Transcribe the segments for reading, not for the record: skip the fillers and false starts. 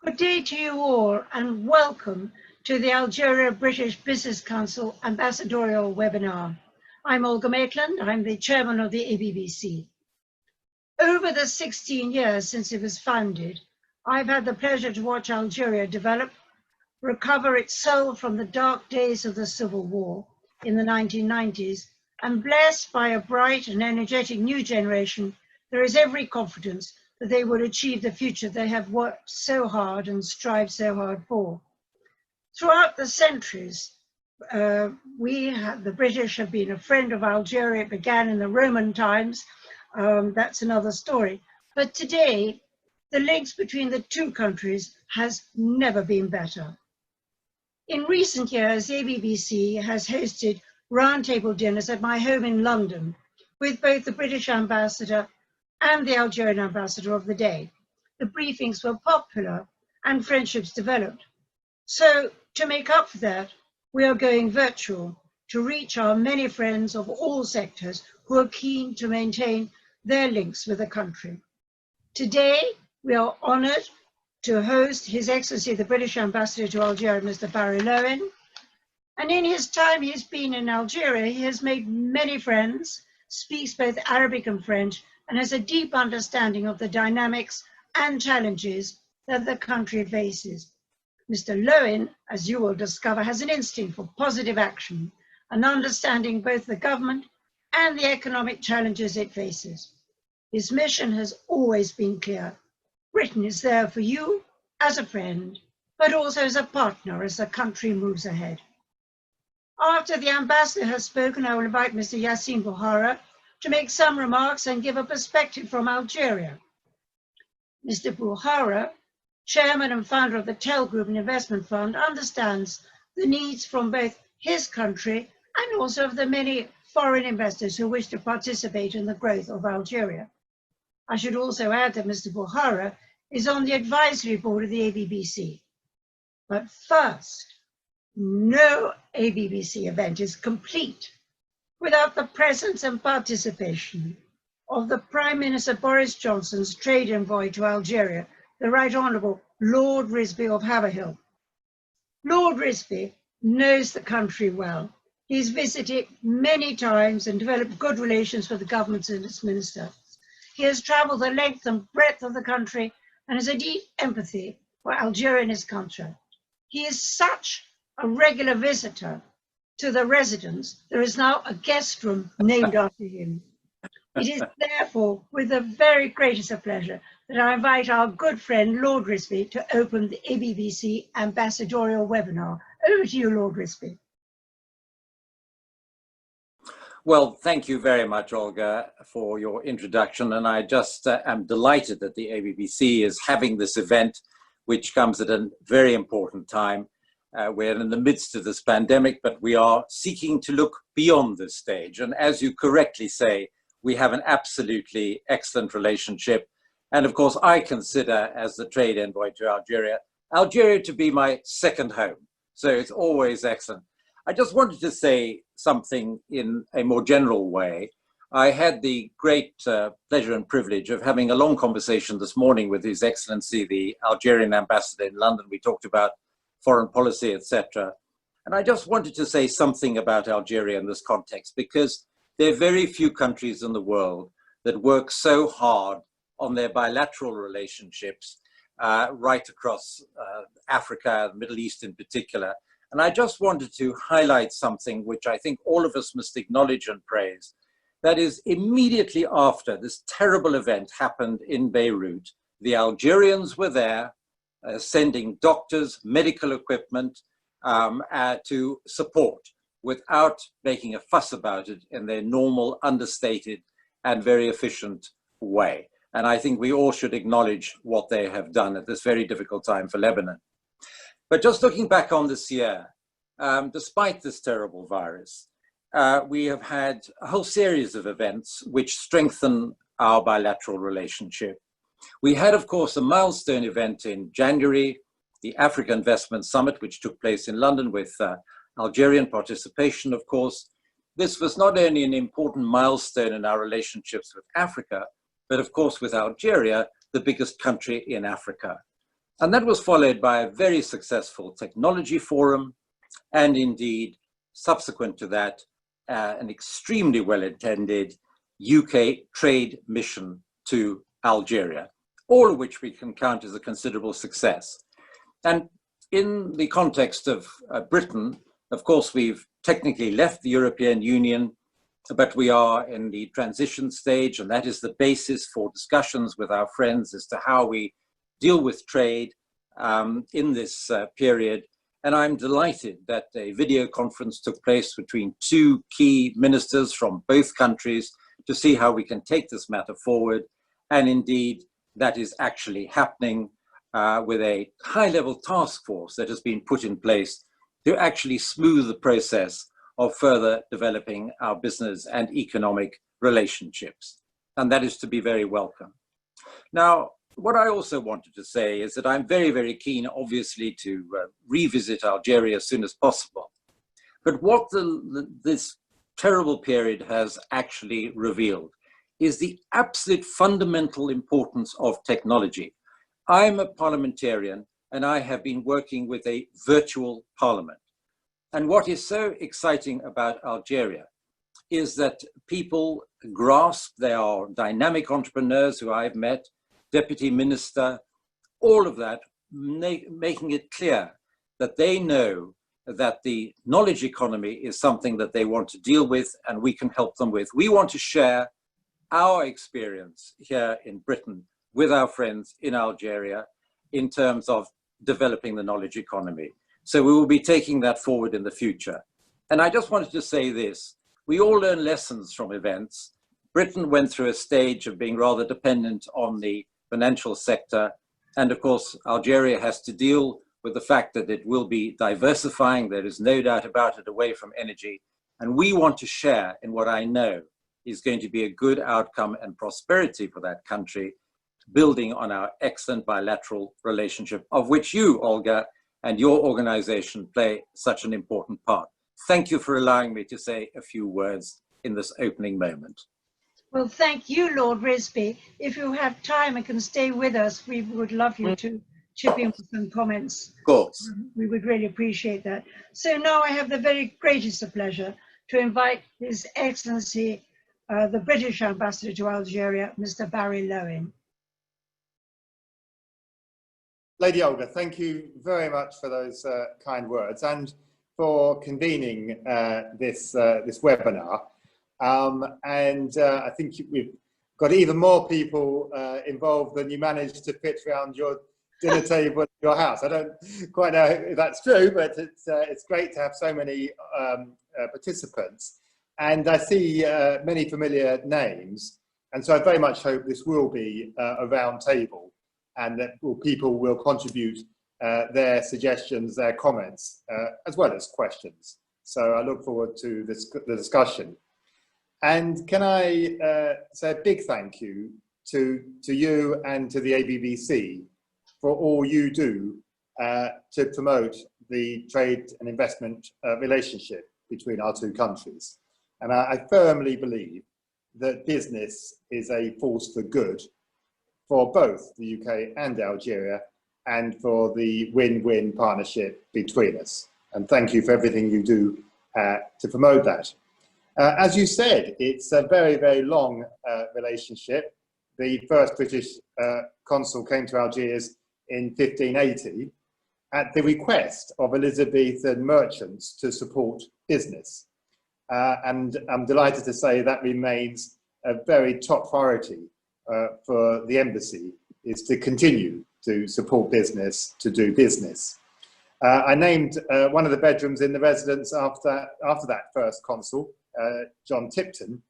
Good day to you all and welcome to the Algeria British Business Council Ambassadorial Webinar. I'm Olga Maitland, I'm the chairman of the ABBC. Over the 16 years since it was founded, I've had the pleasure to watch Algeria develop, recover its soul from the dark days of the Civil War in the 1990s, and blessed by a bright and energetic new generation, there is every confidence that they will achieve the future they have worked so hard and strived so hard for. Throughout the centuries, the British have been a friend of Algeria. It began in the Roman times. That's another story. But today, the links between the two countries has never been better. In recent years, the ABBC has hosted roundtable dinners at my home in London with both the British ambassador and the Algerian ambassador of the day. The briefings were popular and friendships developed. So to make up for that, we are going virtual to reach our many friends of all sectors who are keen to maintain their links with the country. Today, we are honored to host His Excellency, the British Ambassador to Algeria, Mr. Barry Lowen. And in his time he's been in Algeria, he has made many friends, speaks both Arabic and French, and has a deep understanding of the dynamics and challenges that the country faces. Mr. Lowen, as you will discover, has an instinct for positive action and understanding both the government and the economic challenges it faces. His mission has always been clear. Britain is there for you as a friend, but also as a partner as the country moves ahead. After the ambassador has spoken, I will invite Mr. Yassine Bouhara to make some remarks and give a perspective from Algeria. Mr. Bouhara, chairman and founder of the TEL Group and Investment Fund, understands the needs from both his country and also of the many foreign investors who wish to participate in the growth of Algeria. I should also add that Mr. Bouhara is on the advisory board of the ABBC. But first, no ABBC event is complete without the presence and participation of the Prime Minister Boris Johnson's trade envoy to Algeria, the Right Honourable Lord Risby of Haverhill. Lord Risby knows the country well. He's visited many times and developed good relations with the government and its ministers. He has travelled the length and breadth of the country and has a deep empathy for Algeria and its culture. He is such a regular visitor to the residence, there is now a guest room named after him. It is therefore with the very greatest of pleasure that I invite our good friend Lord Risby to open the ABBC Ambassadorial Webinar. Over to you, Lord Risby. Well, thank you very much, Olga, for your introduction. And I just am delighted that the ABBC is having this event, which comes at a very important time. We're in the midst of this pandemic, but we are seeking to look beyond this stage. And as you correctly say, we have an absolutely excellent relationship. And of course, I consider, as the trade envoy to Algeria, Algeria to be my second home. So it's always excellent. I just wanted to say something in a more general way. I had the great pleasure and privilege of having a long conversation this morning with His Excellency, the Algerian ambassador in London. We talked about foreign policy, etc. And I just wanted to say something about Algeria in this context, because there are very few countries in the world that work so hard on their bilateral relationships right across Africa, the Middle East in particular. And I just wanted to highlight something which I think all of us must acknowledge and praise. That is, immediately after this terrible event happened in Beirut, the Algerians were there sending doctors, medical equipment to support without making a fuss about it in their normal, understated and very efficient way. And I think we all should acknowledge what they have done at this very difficult time for Lebanon. But just looking back on this year, despite this terrible virus, we have had a whole series of events which strengthen our bilateral relationship. We had, of course, a milestone event in January, the Africa Investment Summit, which took place in London with Algerian participation, of course. This was not only an important milestone in our relationships with Africa, but of course with Algeria, the biggest country in Africa. And that was followed by a very successful technology forum, and indeed, subsequent to that, an extremely well-attended UK trade mission to Algeria, all of which we can count as a considerable success. And in the context of Britain, of course, we've technically left the European Union, but we are in the transition stage, and that is the basis for discussions with our friends as to how we deal with trade in this period. And I'm delighted that a video conference took place between two key ministers from both countries to see how we can take this matter forward. And indeed, that is actually happening with a high-level task force that has been put in place to actually smooth the process of further developing our business and economic relationships. And that is to be very welcome. Now, what I also wanted to say is that I'm very, very keen, obviously, to revisit Algeria as soon as possible. But what this terrible period has actually revealed is the absolute fundamental importance of technology. I'm a parliamentarian, and I have been working with a virtual parliament. And what is so exciting about Algeria is that people grasp, they are dynamic entrepreneurs who I've met, deputy minister, all of that, making it clear that they know that the knowledge economy is something that they want to deal with and we can help them with. We want to share our experience here in Britain with our friends in Algeria in terms of developing the knowledge economy. So we will be taking that forward in the future. And I just wanted to say this, we all learn lessons from events. Britain went through a stage of being rather dependent on the financial sector. And of course, Algeria has to deal with the fact that it will be diversifying. There is no doubt about it, away from energy. And we want to share in what I know is going to be a good outcome and prosperity for that country, building on our excellent bilateral relationship, of which you, Olga, and your organization play such an important part. Thank you for allowing me to say a few words in this opening moment. Well, thank you, Lord Risby. If you have time and can stay with us, we would love you to chip in with some comments. Of course. We would really appreciate that. So now I have the very greatest of pleasure to invite His Excellency, the British Ambassador to Algeria, Mr. Barry Lowen. Lady Olga, thank you very much for those kind words and for convening this webinar. I think we've got even more people involved than you managed to fit around your dinner table at your house. I don't quite know if that's true, but it's great to have so many participants. And I see many familiar names. And so I very much hope this will be a round table and that people will contribute their suggestions, their comments, as well as questions. So I look forward to the discussion. And can I say a big thank you to you and to the ABBC for all you do to promote the trade and investment relationship between our two countries. And I firmly believe that business is a force for good for both the UK and Algeria, and for the win-win partnership between us. And thank you for everything you do to promote that. As you said, it's a very, very long relationship. The first British consul came to Algiers in 1580 at the request of Elizabethan merchants to support business. And I'm delighted to say that remains a very top priority for the embassy, is to continue to support business, to do business. I named one of the bedrooms in the residence after that first consul, John Tipton.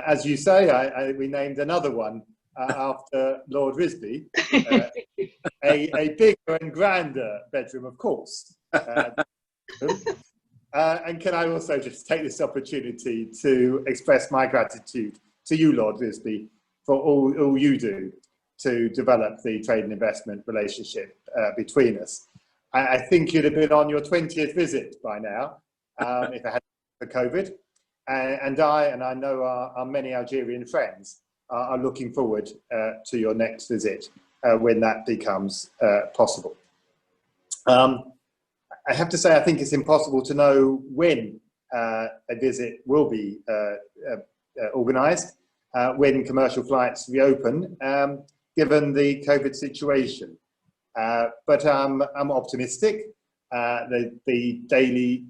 As you say, we named another one after Lord Risby, a bigger and grander bedroom, of course. And can I also just take this opportunity to express my gratitude to you, Lord Risby, for all you do to develop the trade and investment relationship between us. I think you'd have been on your 20th visit by now, if it hadn't been for COVID. And I know our many Algerian friends are looking forward to your next visit when that becomes possible. I have to say, I think it's impossible to know when a visit will be organised, when commercial flights reopen, given the COVID situation. But I'm optimistic. The daily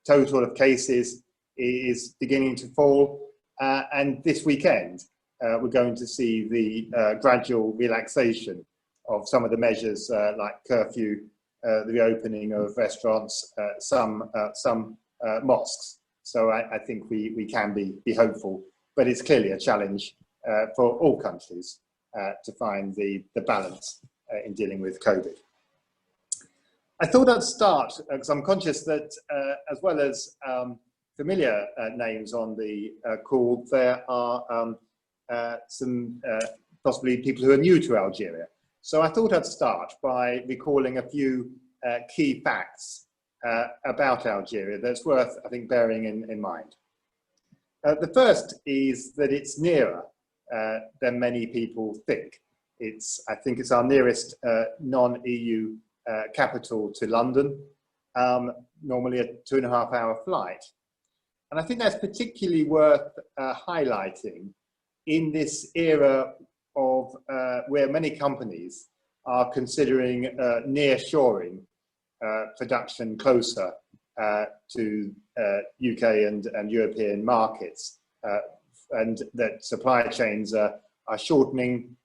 total of cases is beginning to fall, and this weekend we're going to see the gradual relaxation of some of the measures like curfew, the reopening of restaurants, some mosques. So I think we can be hopeful, but it's clearly a challenge for all countries to find the balance in dealing with COVID. I thought I'd start, because I'm conscious that as well as familiar names on the call, there are some possibly people who are new to Algeria. So I thought I'd start by recalling a few key facts about Algeria that's worth, I think, bearing in mind. The first is that it's nearer than many people think. I think it's our nearest non-EU capital to London, normally a 2.5-hour flight. And I think that's particularly worth highlighting in this era of where many companies are considering nearshoring production closer to UK and European markets, and that supply chains are shortening,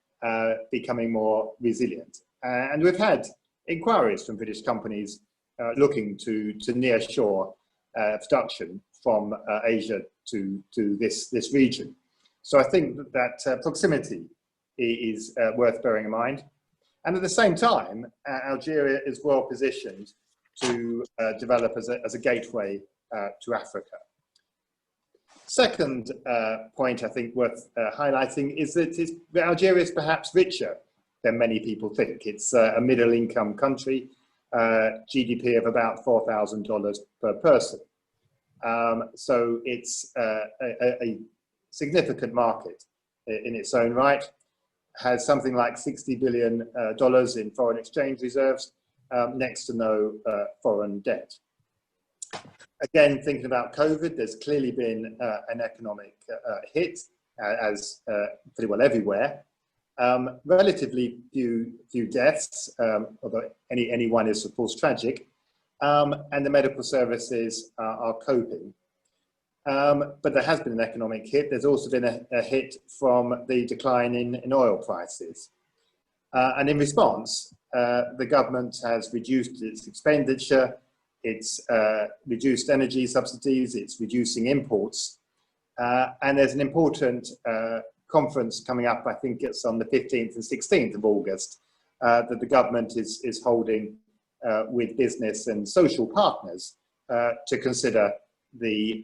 becoming more resilient. And we've had inquiries from British companies looking to nearshore production from Asia to this region. So I think that proximity is worth bearing in mind. And at the same time, Algeria is well positioned to develop as a gateway to Africa. Second point I think worth highlighting is that Algeria is perhaps richer than many people think. It's a middle income country, GDP of about $4,000 per person. So it's a significant market in its own right, has something like $60 billion in foreign exchange reserves, next to no foreign debt. Again, thinking about COVID, there's clearly been an economic hit, as pretty well everywhere. Relatively few deaths, although any one is of course tragic, and the medical services are coping. But there has been an economic hit. There's also been a hit from the decline in oil prices. And in response, the government has reduced its expenditure, it's reduced energy subsidies, it's reducing imports. And there's an important conference coming up, I think it's on the 15th and 16th of August, that the government is holding with business and social partners to consider the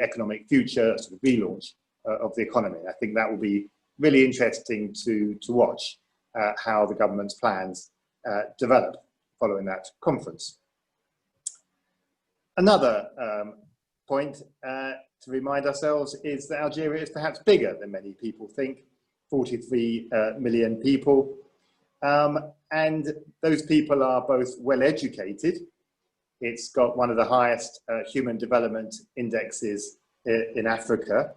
economic future, sort of relaunch of the economy. I think that will be really interesting to watch how the government's plans develop following that conference. Another point to remind ourselves is that Algeria is perhaps bigger than many people think, 43 million people. And those people are both well educated. It's got one of the highest human development indexes in Africa.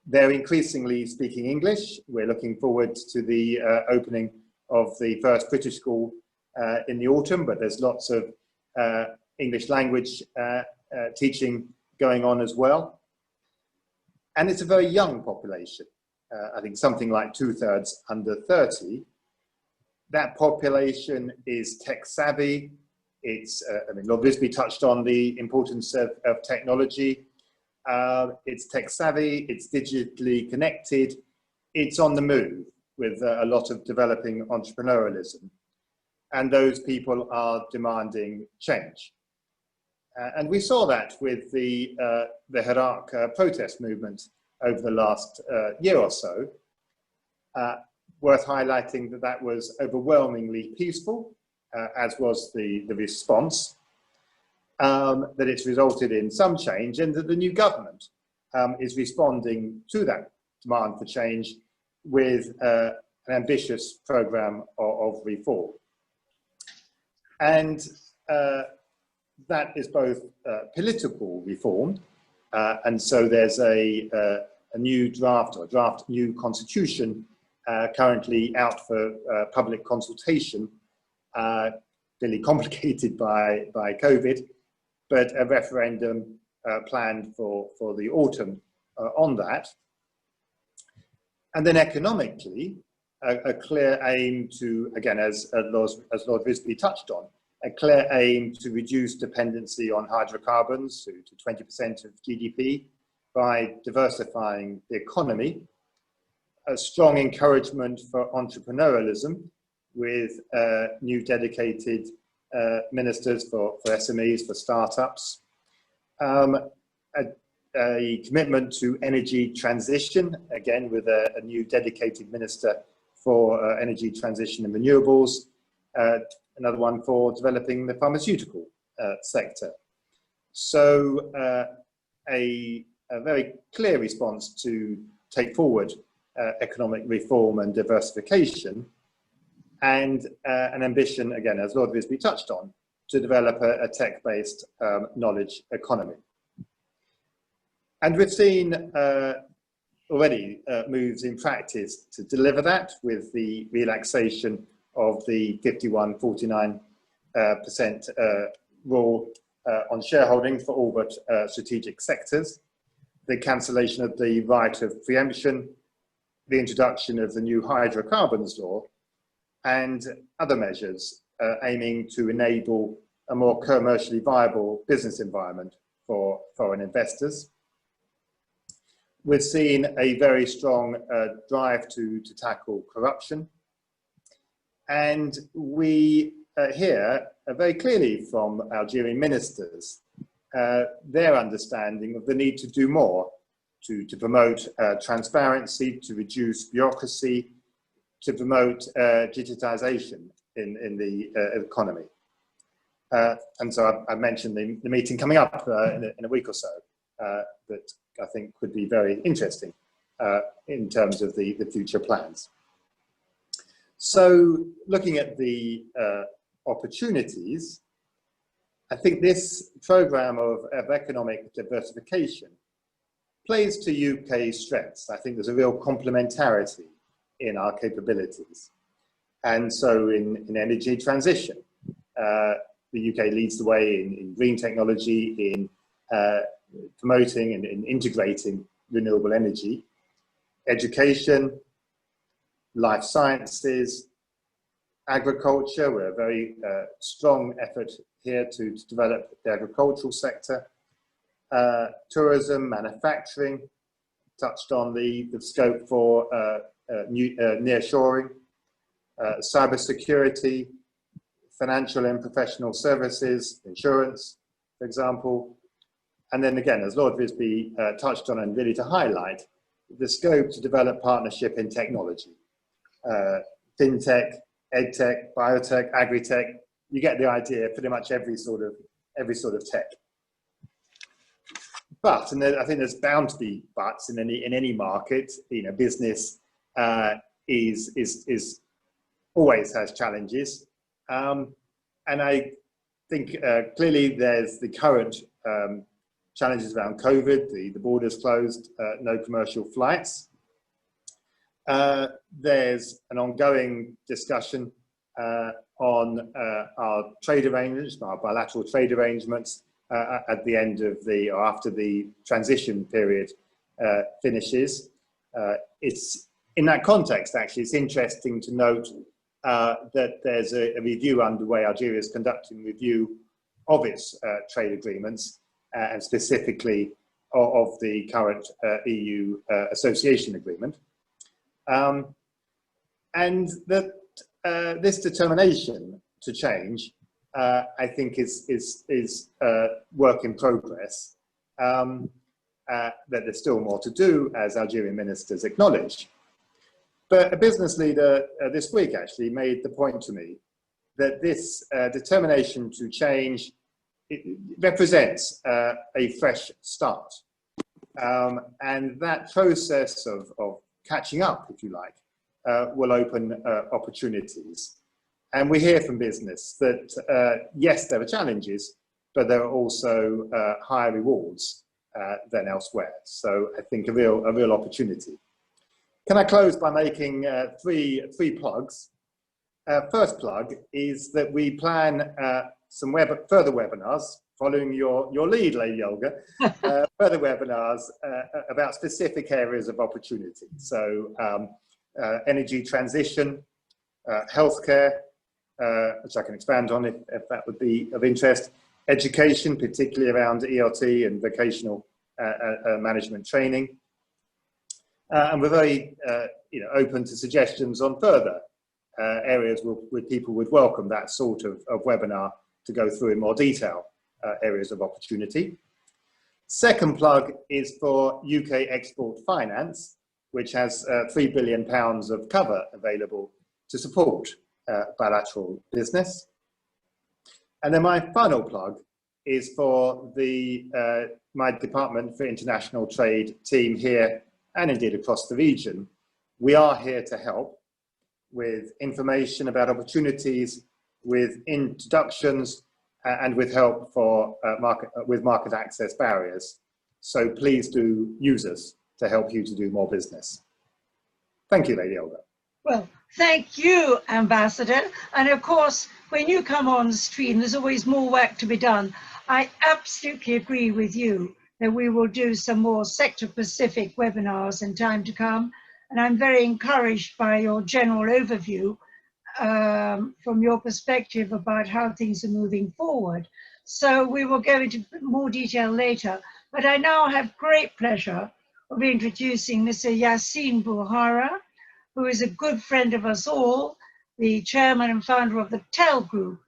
They're increasingly speaking English. We're looking forward to the opening of the first British school in the autumn, but there's lots of English language teaching going on as well. And it's a very young population. I think something like 2/3 under 30. That population is tech savvy. It's, I mean, Lord Bisbee touched on the importance of technology. It's tech savvy, it's digitally connected, it's on the move with a lot of developing entrepreneurialism. And those people are demanding change. And we saw that with the Iraq protest movement over the last year or so. Worth highlighting that was overwhelmingly peaceful, as was the response, that it's resulted in some change, and that the new government is responding to that demand for change with ambitious program of reform. And that is both political reform, and so there's a new draft new constitution currently out for public consultation, really complicated by COVID, but a referendum planned for the autumn on that. And then economically, a clear aim to, again, as Lord Visby touched on, a clear aim to reduce dependency on hydrocarbons to 20% of GDP by diversifying the economy, a strong encouragement for entrepreneurialism with new dedicated ministers for SMEs, for startups, a commitment to energy transition, again with a new dedicated minister for energy transition and renewables, another one for developing the pharmaceutical sector. So a very clear response to take forward economic reform and diversification, and an ambition, again, as Lord Visby touched on, to develop a tech-based knowledge economy. And we've seen already moves in practice to deliver that, with the relaxation of the 51-49% rule on shareholding for all but strategic sectors, the cancellation of the right of preemption, the introduction of the new hydrocarbons law, and other measures aiming to enable a more commercially viable business environment for foreign investors. We've seen a very strong drive to tackle corruption. And we hear very clearly from Algerian ministers their understanding of the need to do more to promote transparency, to reduce bureaucracy, to promote digitization in the economy. And so I mentioned the meeting coming up in a week or so that I think could be very interesting in terms of the future plans. So looking at the opportunities, I think this programme of economic diversification plays to UK strengths. I think there's a real complementarity in our capabilities. And so in energy transition, the UK leads the way in green technology, in promoting and in integrating renewable energy, education, life sciences, agriculture. We're a very strong effort here to develop the agricultural sector, tourism, manufacturing, touched on the scope for nearshoring, cybersecurity, financial and professional services, insurance, for example. And then again, as Lord Visby touched on, and really to highlight, the scope to develop partnership in technology, fintech, edtech, biotech, agri-tech. You get the idea, pretty much every sort of tech. But, and I think there's bound to be buts in any market. You know, business is always has challenges, and I think clearly there's the current challenges around COVID. The borders closed, no commercial flights. There's an ongoing discussion on our trade arrangements, our bilateral trade arrangements at the end of or after the transition period finishes. It's in that context, actually, it's interesting to note that there's a review underway. Algeria is conducting a review of its trade agreements, and specifically of the current EU association agreement. And that this determination to change, I think, is work in progress. That there's still more to do, as Algerian ministers acknowledge. But a business leader this week actually made the point to me that this determination to change, it represents a fresh start. And that process of catching up, if you like, will open opportunities. And we hear from business that, yes, there are challenges, but there are also higher rewards than elsewhere. So I think a real opportunity. Can I close by making three plugs? First plug is that we plan some further webinars, following your lead, Lady Olga, further webinars about specific areas of opportunity. So energy transition, healthcare, which I can expand on if that would be of interest, education, particularly around ELT and vocational management training. And we're very open to suggestions on further areas where people would welcome that sort of webinar to go through in more detail areas of opportunity. Second plug is for UK Export Finance, which has £3 billion of cover available to support bilateral business. And then my final plug is for my Department for International Trade team here and indeed across the region. We are here to help with information about opportunities, with introductions, and with help for market access barriers. So please do use us to help you to do more business. Thank you, Lady Olga. Well, thank you, Ambassador. And of course, when you come on stream, there's always more work to be done. I absolutely agree with you that we will do some more sector-specific webinars in time to come. And I'm very encouraged by your general overview from your perspective about how things are moving forward. So we will go into more detail later. But I now have great pleasure of introducing Mr. Yassine Bouhara, who is a good friend of us all, the chairman and founder of the TEL Group.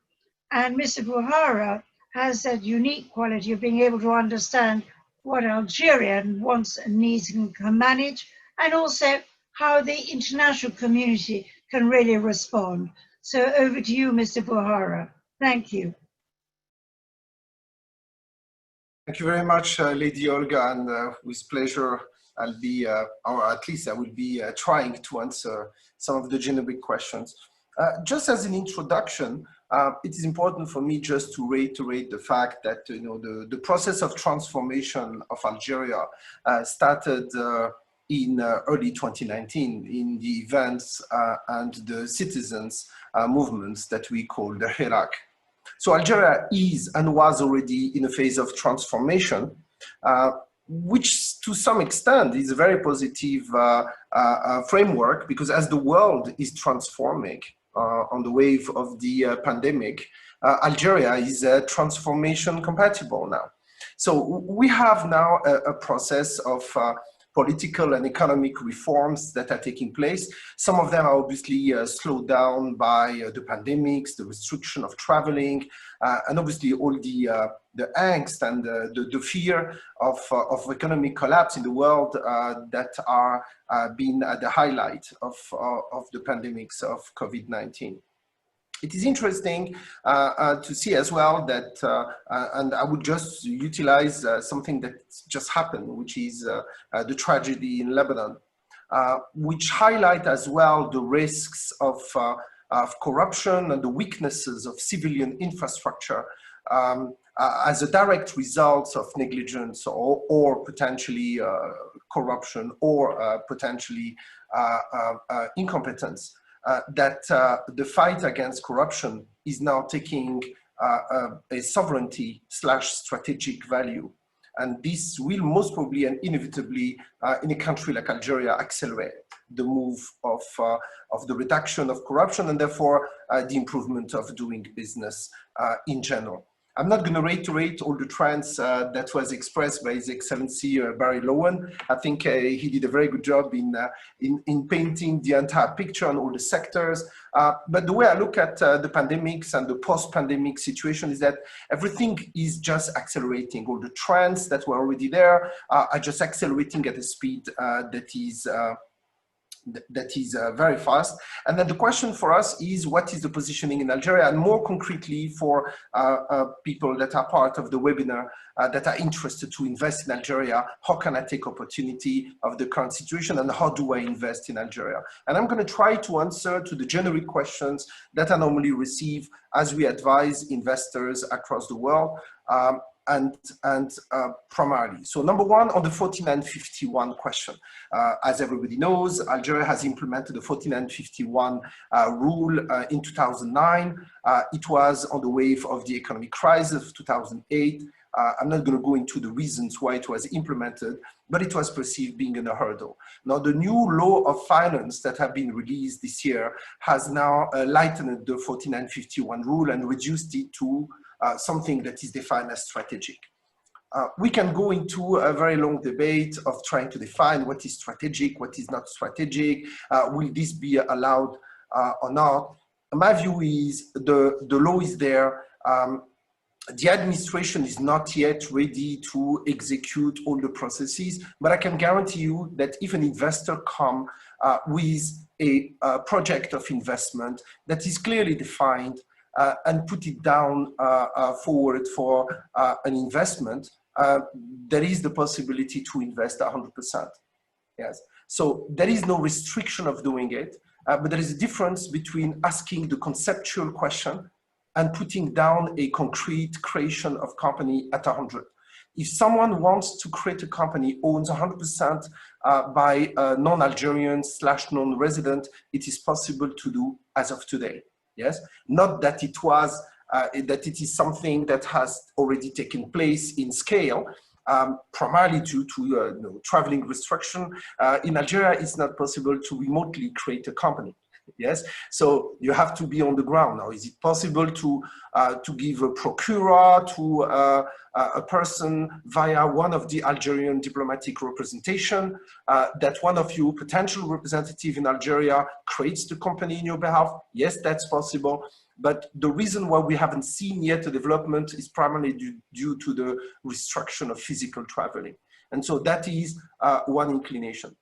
And Mr. Bouhara has that unique quality of being able to understand what Algeria wants and needs and can manage, and also how the international community can really respond. So over to you, Mr. Bouhara. Thank you. Thank you very much, Lady Olga, and with pleasure, I'll be, or at least I will be trying to answer some of the generic questions. Just as an introduction, it is important for me just to reiterate the fact that the process of transformation of Algeria started in early 2019 in the events and the citizens movements that we call the Hirak. So Algeria is and was already in a phase of transformation, which to some extent is a very positive framework, because as the world is transforming on the wave of the pandemic, Algeria is transformation compatible now. So we have now a process of political and economic reforms that are taking place. Some of them are obviously slowed down by the pandemics, the restriction of traveling, and obviously all the angst and the fear of economic collapse in the world that are being at the highlight of the pandemics of COVID-19. It is interesting to see as well that, and I would just utilize something that just happened, which is the tragedy in Lebanon, which highlight as well the risks of corruption and the weaknesses of civilian infrastructure as a direct result of negligence or potentially corruption or potentially incompetence. That the fight against corruption is now taking a sovereignty / strategic value. And this will most probably and inevitably in a country like Algeria accelerate the move of the reduction of corruption and therefore the improvement of doing business in general. I'm not going to reiterate all the trends that was expressed by His Excellency Barry Lowen. I think he did a very good job in painting the entire picture on all the sectors. But the way I look at the pandemics and the post-pandemic situation is that everything is just accelerating. All the trends that were already there are just accelerating at a speed that is that is very fast. And then the question for us is, what is the positioning in Algeria? And more concretely for people that are part of the webinar that are interested to invest in Algeria, how can I take opportunity of the current situation and how do I invest in Algeria? And I'm going to try to answer to the generic questions that I normally receive as we advise investors across the world. Primarily. So number one, on the 4951 question, as everybody knows, Algeria has implemented the 4951 rule in 2009. It was on the wave of the economic crisis of 2008. I'm not going to go into the reasons why it was implemented, but it was perceived being a hurdle. Now, the new law of finance that have been released this year has now lightened the 4951 rule and reduced it to something that is defined as strategic. We can go into a very long debate of trying to define what is strategic, what is not strategic, will this be allowed or not. My view is the law is there. The administration is not yet ready to execute all the processes, but I can guarantee you that if an investor comes with a project of investment that is clearly defined and put it down forward for an investment, there is the possibility to invest 100%. Yes. So there is no restriction of doing it, but there is a difference between asking the conceptual question and putting down a concrete creation of company at 100. If someone wants to create a company, owns 100% by a non-Algerian / non-resident, it is possible to do as of today. Yes, not that it was, that it is something that has already taken place in scale, primarily due to traveling restriction. In Algeria, it's not possible to remotely create a company. Yes, so you have to be on the ground. Now, is it possible to give a procurer to a person via one of the Algerian diplomatic representation, that one of you potential representative in Algeria creates the company in your behalf? Yes, that's possible. But the reason why we haven't seen yet a development is primarily due to the restriction of physical traveling. And so that is one inclination.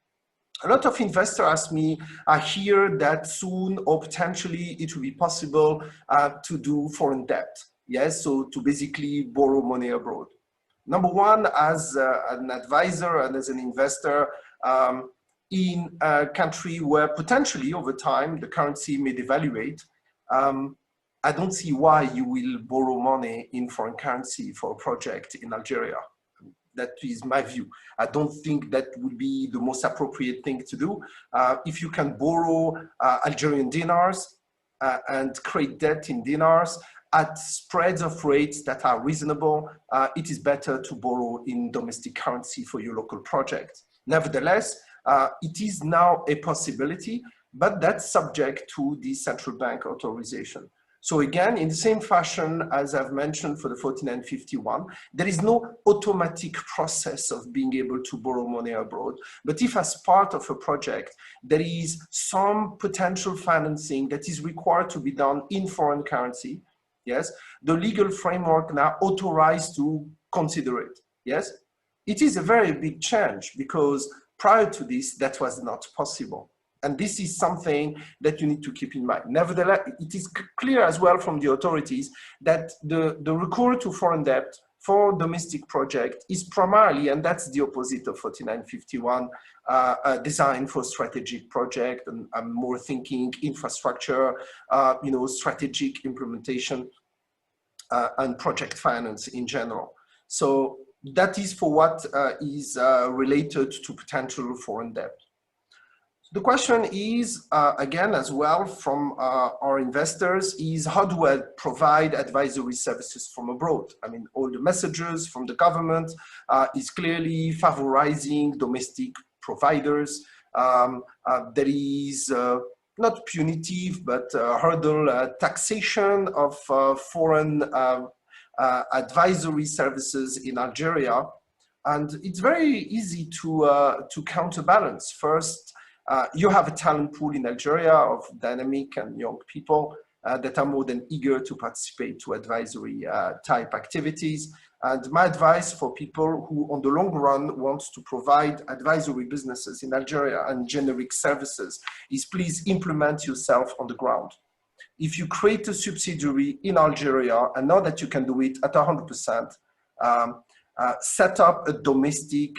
A lot of investors ask me, I hear that soon or potentially it will be possible to do foreign debt. Yes, so to basically borrow money abroad. Number one, as an advisor and as an investor in a country where potentially over time the currency may devaluate, I don't see why you will borrow money in foreign currency for a project in Algeria. That is my view. I don't think that would be the most appropriate thing to do. If you can borrow Algerian dinars and create debt in dinars at spreads of rates that are reasonable, it is better to borrow in domestic currency for your local project. Nevertheless, it is now a possibility, but that's subject to the central bank authorization. So again, in the same fashion as I've mentioned for the 4951, there is no automatic process of being able to borrow money abroad. But if as part of a project, there is some potential financing that is required to be done in foreign currency, yes, the legal framework now authorized to consider it, yes. It is a very big change because prior to this, that was not possible. And this is something that you need to keep in mind. Nevertheless, it is clear as well from the authorities that the recourse to foreign debt for domestic project is primarily, and that's the opposite of 4951, designed for strategic project, and I'm more thinking infrastructure, strategic implementation and project finance in general. So that is for what is related to potential foreign debt. The question is, again, as well from our investors, is how do I provide advisory services from abroad? I mean, all the messages from the government is clearly favorizing domestic providers. There is not punitive, but hurdle taxation of foreign advisory services in Algeria. And it's very easy to counterbalance. First, you have a talent pool in Algeria of dynamic and young people that are more than eager to participate to advisory type activities. And my advice for people who on the long run want to provide advisory businesses in Algeria and generic services is please implement yourself on the ground. If you create a subsidiary in Algeria, and know that you can do it at 100%, set up a domestic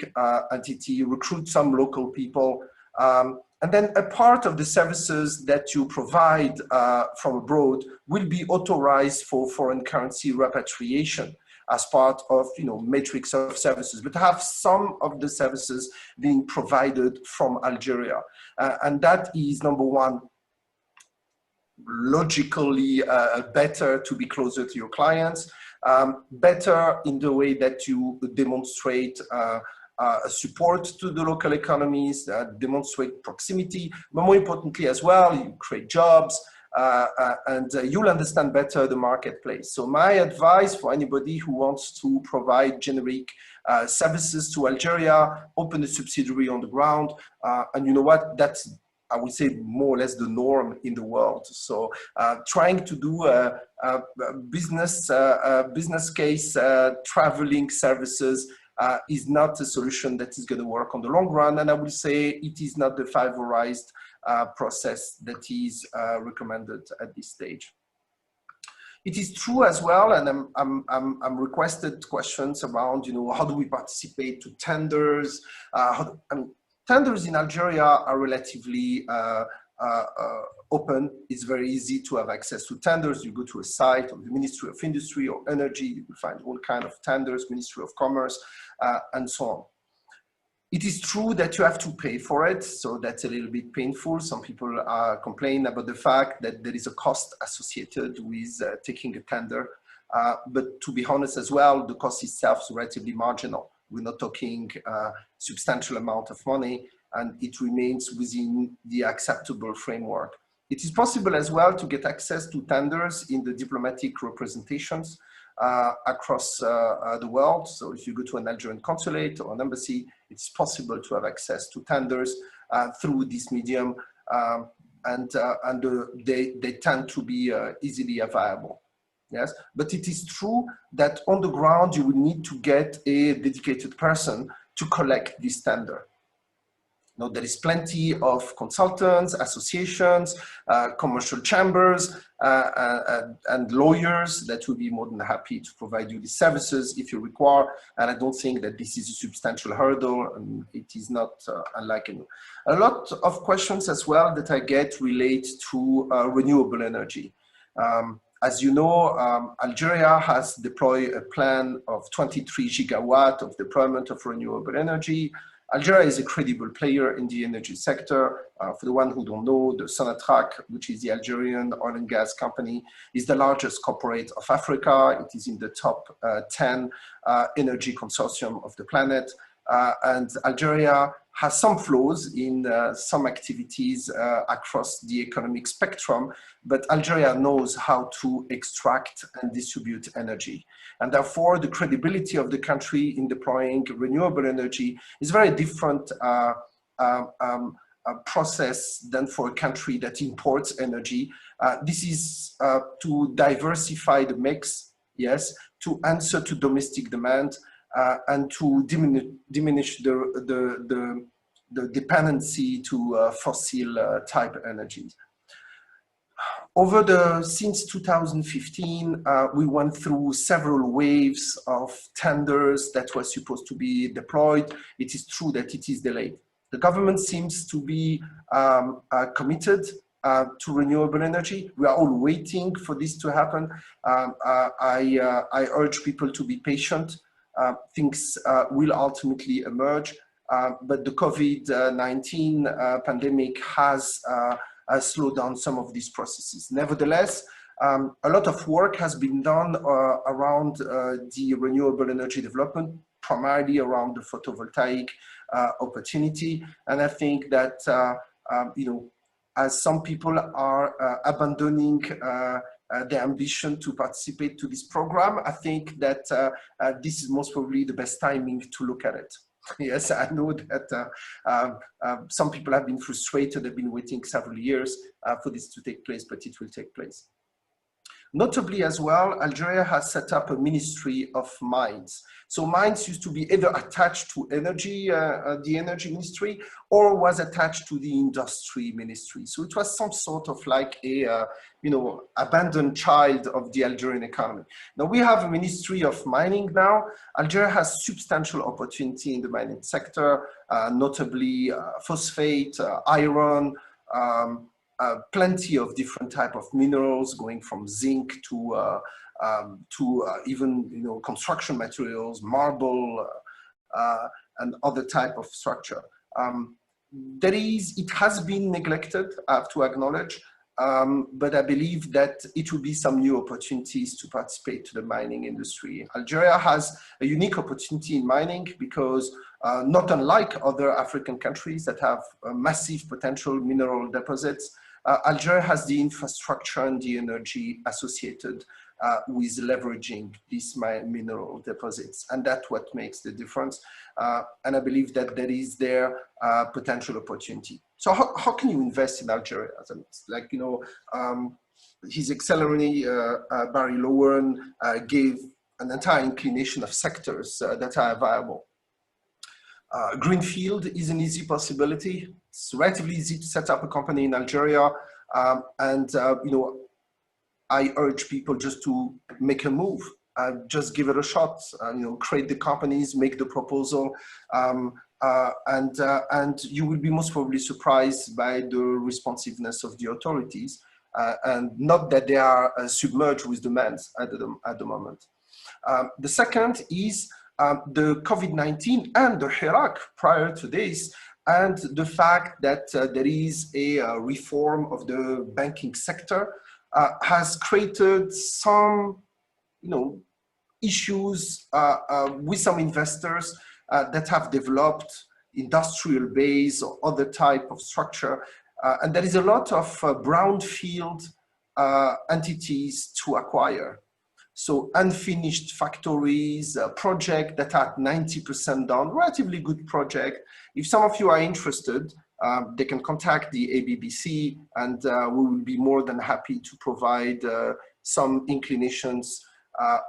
entity, recruit some local people, and then a part of the services that you provide from abroad will be authorized for foreign currency repatriation as part of, matrix of services, but have some of the services being provided from Algeria. And that is, number one, logically better to be closer to your clients, better in the way that you demonstrate support to the local economies, demonstrate proximity, but more importantly as well, you create jobs, and you'll understand better the marketplace. So my advice for anybody who wants to provide generic services to Algeria, open a subsidiary on the ground, and you know what, that's, I would say, more or less the norm in the world. So trying to do a business case, traveling services is not a solution that is going to work on the long run. And I will say it is not the favorized process that is recommended at this stage. It is true as well, and I'm requested questions around, how do we participate to tenders? Tenders in Algeria are relatively open. It's very easy to have access to tenders. You go to a site of the Ministry of Industry or Energy, you will find all kinds of tenders, Ministry of Commerce, and so on. It is true that you have to pay for it, so that's a little bit painful. Some people complain about the fact that there is a cost associated with taking a tender, but to be honest as well, the cost itself is relatively marginal. We're not talking a substantial amount of money, and it remains within the acceptable framework. It is possible as well to get access to tenders in the diplomatic representations across the world. So if you go to an Algerian consulate or an embassy, it's possible to have access to tenders through this medium, and they tend to be easily available. Yes, but it is true that on the ground, you will need to get a dedicated person to collect this tender. Now, there is plenty of consultants, associations, commercial chambers, and lawyers that will be more than happy to provide you the services if you require. And I don't think that this is a substantial hurdle, and it is not unlike any. A lot of questions as well that I get relate to renewable energy. As you know, Algeria has deployed a plan of 23 gigawatt of deployment of renewable energy. Algeria is a credible player in the energy sector. For the one who don't know, the Sonatrach, which is the Algerian oil and gas company, is the largest corporate of Africa. It is in the top 10 energy consortium of the planet. And Algeria has some flaws in some activities across the economic spectrum, but Algeria knows how to extract and distribute energy. And therefore, the credibility of the country in deploying renewable energy is very different process than for a country that imports energy. This is to diversify the mix, yes, to answer to domestic demand, and to diminish the dependency to fossil type energies. Since 2015, we went through several waves of tenders that were supposed to be deployed. It is true that it is delayed. The government seems to be committed to renewable energy. We are all waiting for this to happen. I urge people to be patient. Things will ultimately emerge, but the COVID-19 pandemic has slowed down some of these processes. Nevertheless, a lot of work has been done around the renewable energy development, primarily around the photovoltaic opportunity. And I think that, as some people are abandoning the ambition to participate to this program, I think that this is most probably the best timing to look at it. Yes, I know that some people have been frustrated, they've been waiting several years for this to take place, but it will take place. Notably as well, Algeria has set up a Ministry of Mines. So mines used to be either attached to energy, the energy ministry, or was attached to the industry ministry. So it was some sort of like a, abandoned child of the Algerian economy. Now we have a Ministry of Mining now. Algeria has substantial opportunity in the mining sector, notably phosphate, iron, plenty of different type of minerals, going from zinc to even construction materials, marble, and other type of structure. It has been neglected, I have to acknowledge, but I believe that it will be some new opportunities to participate to the mining industry. Algeria has a unique opportunity in mining because not unlike other African countries that have massive potential mineral deposits, Algeria has the infrastructure and the energy associated with leveraging these mineral deposits. And that's what makes the difference. And I believe that there is their potential opportunity. So how can you invest in Algeria? Like, His Excellency Barry Lowen gave an entire inclination of sectors that are viable. Greenfield is an easy possibility. It's relatively easy to set up a company in Algeria. I urge people just to make a move, just give it a shot, create the companies, make the proposal, and you will be most probably surprised by the responsiveness of the authorities, and not that they are submerged with demands at the moment. The second is the COVID-19 and the Iraq prior to this, and the fact that there is a reform of the banking sector has created some, issues with some investors that have developed industrial base or other type of structure. And there is a lot of brownfield entities to acquire. So unfinished factories, project that are 90% done, relatively good project. If some of you are interested, they can contact the ABBC, and we will be more than happy to provide some inclinations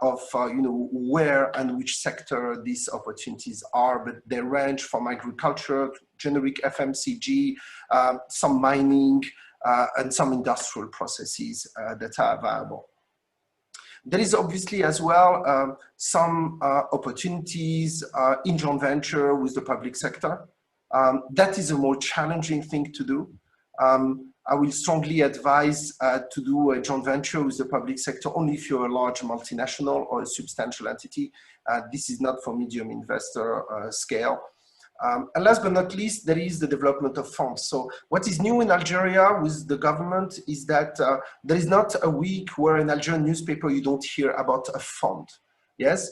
of where and which sector these opportunities are, but they range from agriculture to generic FMCG, some mining, and some industrial processes that are viable. There is obviously as well some opportunities in joint venture with the public sector. That is a more challenging thing to do. I will strongly advise to do a joint venture with the public sector only if you're a large multinational or a substantial entity. This is not for medium investor scale. And last but not least, there is the development of funds. So what is new in Algeria with the government is that there is not a week where in Algerian newspaper you don't hear about a fund. Yes,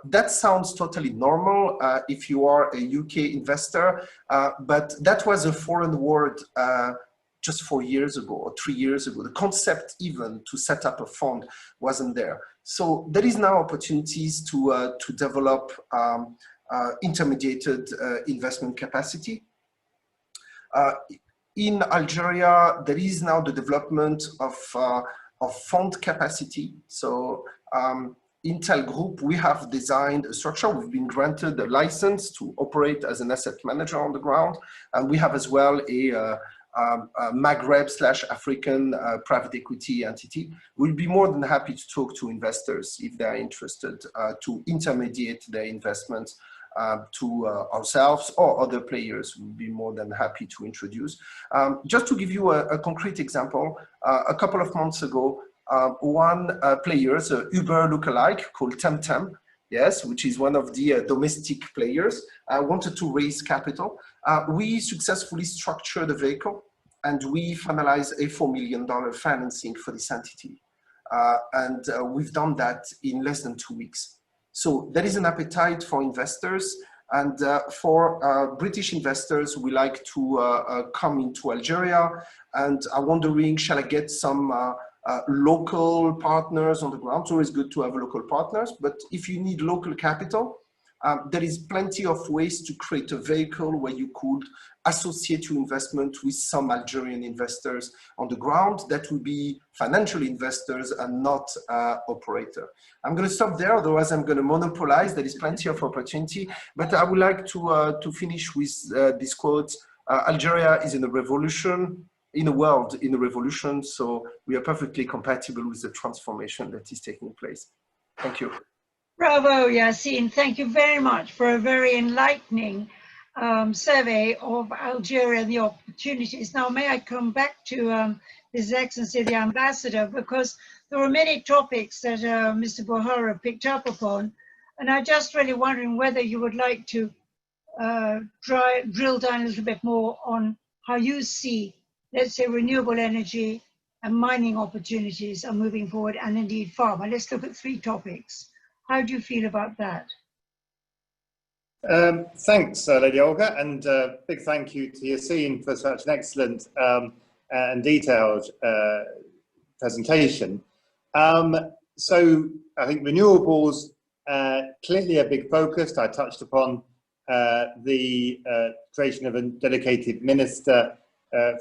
that sounds totally normal if you are a UK investor, but that was a foreign word just 4 years ago or 3 years ago. The concept even to set up a fund wasn't there. So there is now opportunities to develop intermediated investment capacity. In Algeria, there is now the development of fund capacity. So Intel Group, we have designed a structure. We've been granted a license to operate as an asset manager on the ground. And we have as well a Maghreb/African private equity entity. We'll be more than happy to talk to investors if they're interested to intermediate their investments to ourselves or other players. We'll be more than happy to introduce. Just to give you a concrete example, a couple of months ago, one player, a Uber lookalike called Temtem, yes, which is one of the domestic players, wanted to raise capital. We successfully structured a vehicle and we finalized a $4 million financing for this entity. And we've done that in less than 2 weeks. So there is an appetite for investors, and for British investors, we like to come into Algeria, and are wondering, shall I get some local partners on the ground? It's always good to have local partners, but if you need local capital, there is plenty of ways to create a vehicle where you could associate your investment with some Algerian investors on the ground that will be financial investors and not operator. I'm going to stop there, otherwise I'm going to monopolize. There is plenty of opportunity, but I would like to finish with this quote. Algeria is in a revolution, in a world in a revolution, so we are perfectly compatible with the transformation that is taking place. Thank you. Bravo, Yassine. Thank you very much for a very enlightening survey of Algeria and the opportunities. Now, may I come back to His Excellency the Ambassador, because there were many topics that Mr. Bouhara picked up upon, and I'm just really wondering whether you would like to drill down a little bit more on how you see, let's say, renewable energy and mining opportunities are moving forward, and indeed pharma. Let's look at 3 topics. How do you feel about that? Thanks, Lady Olga, and big thank you to Yassine for such an excellent and detailed presentation. So I think renewables, clearly a big focus. I touched upon the creation of a dedicated minister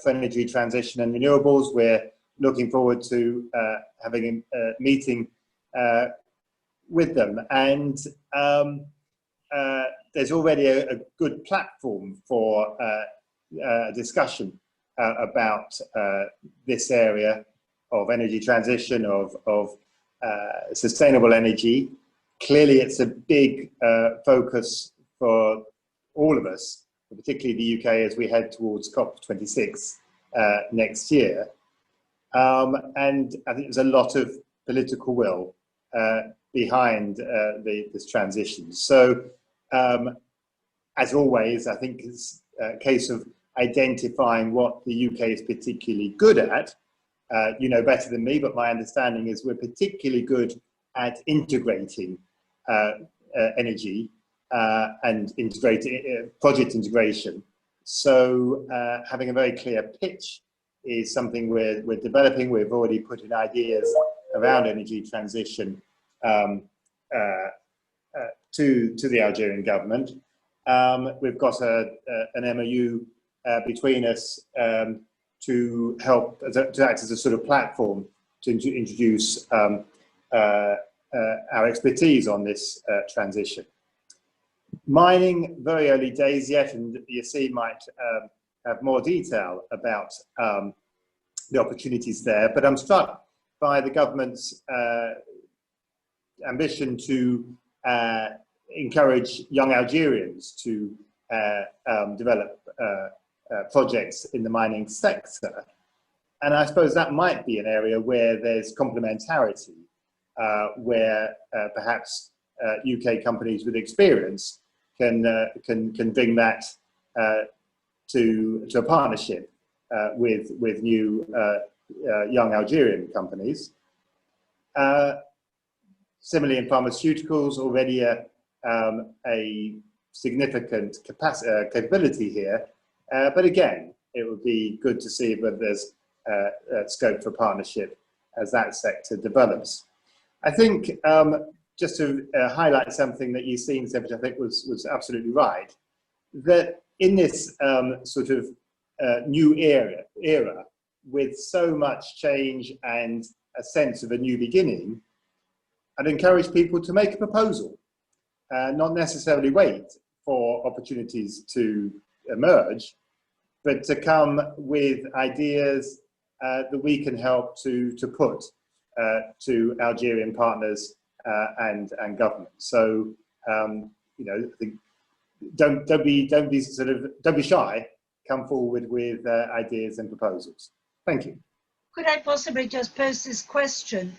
for energy transition and renewables. We're looking forward to having a meeting with them, and there's already a good platform for discussion about this area of energy transition, of sustainable energy. Clearly, it's a big focus for all of us, particularly the UK, as we head towards COP26 next year. And I think there's a lot of political will behind this transition. So, as always, I think it's a case of identifying what the UK is particularly good at. You know better than me, but my understanding is we're particularly good at integrating energy and integrating project integration. So having a very clear pitch is something we're developing. We've already put in ideas around energy transition to the Algerian government. We've got an MOU between us to help to act as a sort of platform to introduce our expertise on this transition. Mining, very early days yet, and Yassine might have more detail about the opportunities there, but I'm struck by the government's ambition to encourage young Algerians to develop projects in the mining sector. And I suppose that might be an area where there's complementarity, where perhaps UK companies with experience can bring that to a partnership with new young Algerian companies. Similarly, in pharmaceuticals, already a significant capability here, but again, it would be good to see whether there's scope for partnership as that sector develops. I think just to highlight something that Yassine said, which I think was absolutely right, that in this sort of new era with so much change and a sense of a new beginning, I'd encourage people to make a proposal, not necessarily wait for opportunities to emerge, but to come with ideas that we can help to put to Algerian partners and government. So you know, don't be shy. Come forward with ideas and proposals. Thank you. Could I possibly just pose this question,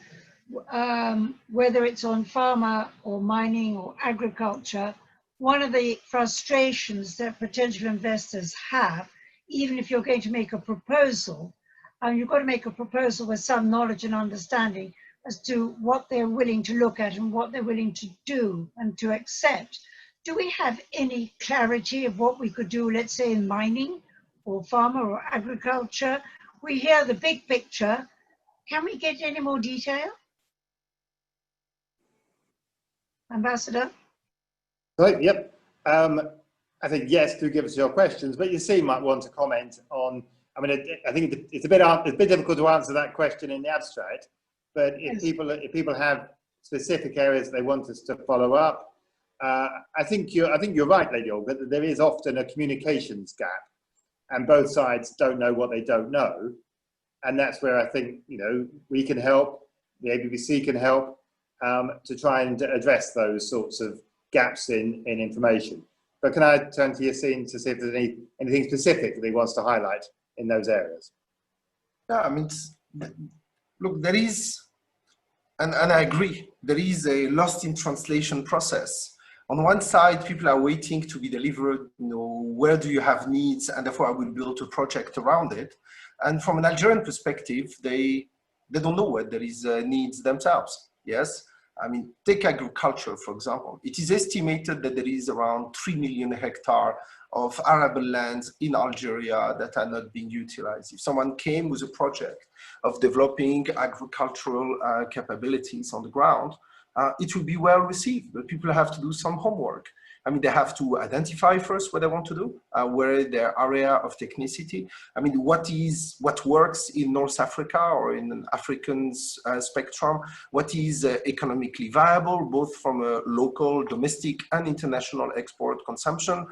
whether it's on pharma or mining or agriculture? One of the frustrations that potential investors have, even if you're going to make a proposal, you've got to make a proposal with some knowledge and understanding as to what they're willing to look at and what they're willing to do and to accept. Do we have any clarity of what we could do, let's say in mining or pharma or agriculture? We hear the big picture. Can we get any more detail? Ambassador? Right, yep. I think yes, do give us your questions, but Yassine might want to comment on, I mean, I think it's a bit difficult to answer that question in the abstract, but if people have specific areas they want us to follow up, I think you're right, Lady Olga, that there is often a communications gap, and both sides don't know what they don't know, and that's where I think we can help, the ABBC can help to try and address those sorts of gaps in information. But can I turn to Yassine to see if there's anything specific that he wants to highlight in those areas? Yeah, I mean, look, there is, and I agree, there is a lost in translation process. On one side, people are waiting to be delivered, where do you have needs, and therefore I will build a project around it. And from an Algerian perspective, they don't know what there is needs themselves, yes? I mean, take agriculture, for example. It is estimated that there is around 3 million hectares of arable lands in Algeria that are not being utilized. If someone came with a project of developing agricultural capabilities on the ground, it will be well received, but people have to do some homework. I mean, they have to identify first what they want to do, where their area of technicity. I mean, what works in North Africa or in an African spectrum, what is economically viable, both from a local, domestic and international export consumption,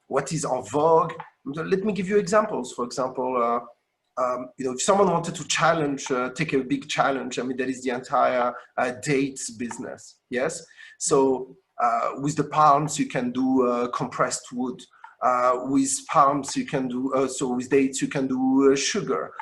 what is en vogue. Let me give you examples. For example, if someone wanted to challenge, take a big challenge, I mean, there is the entire dates business, yes? So with the palms, you can do compressed wood. With palms, you can do, so with dates, you can do sugar.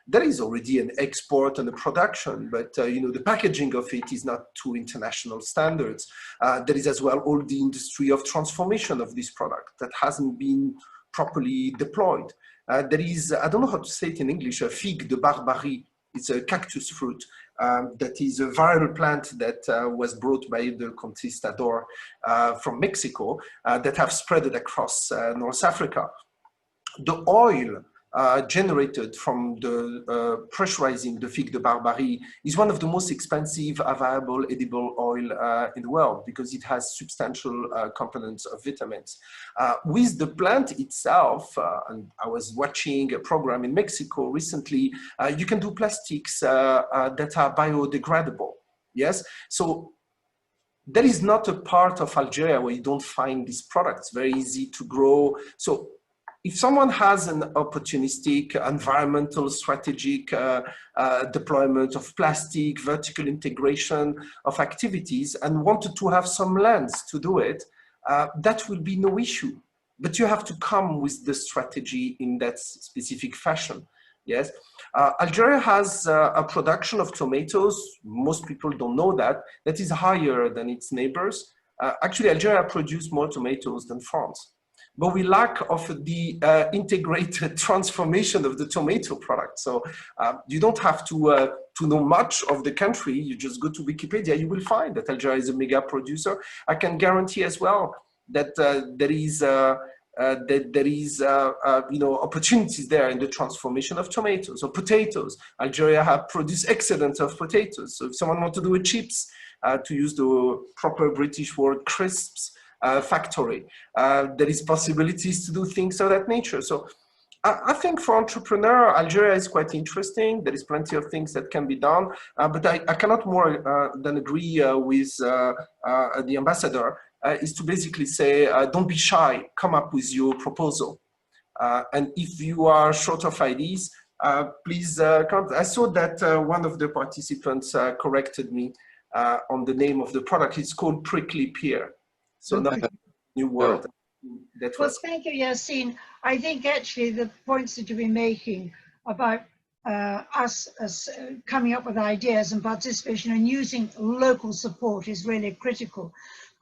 There is already an export and a production, but the packaging of it is not to international standards. There is as well all the industry of transformation of this product that hasn't been properly deployed. There is, I don't know how to say it in English, a figue de Barbarie. It's a cactus fruit that is a viral plant that was brought by the conquistador from Mexico that have spread it across North Africa. The oil generated from the pressurizing the figue de Barbarie is one of the most expensive available edible oil in the world because it has substantial components of vitamins. With the plant itself, and I was watching a program in Mexico recently, you can do plastics that are biodegradable, yes? So there is not a part of Algeria where you don't find these products, very easy to grow. So if someone has an opportunistic, environmental, strategic deployment of plastic, vertical integration of activities, and wanted to have some lands to do it, that will be no issue. But you have to come with the strategy in that specific fashion. Yes, Algeria has a production of tomatoes, most people don't know that is higher than its neighbors. Actually, Algeria produces more tomatoes than France. But we lack of the integrated transformation of the tomato product. So you don't have to know much of the country. You just go to Wikipedia, you will find that Algeria is a mega producer. I can guarantee as well that there is opportunities there in the transformation of tomatoes or potatoes. Algeria have produced excellent of potatoes. So if someone wants to do a chips, to use the proper British word, crisps, factory. There is possibilities to do things of that nature. So I think for entrepreneur, Algeria is quite interesting. There is plenty of things that can be done, but I cannot more than agree with the ambassador, is to basically say, don't be shy, come up with your proposal. And if you are short of ideas, please come. I saw that one of the participants corrected me on the name of the product. It's called prickly pear. So not a new word. Well, thank you, Yassine. I think actually the points that you've been making about us as coming up with ideas and participation and using local support is really critical.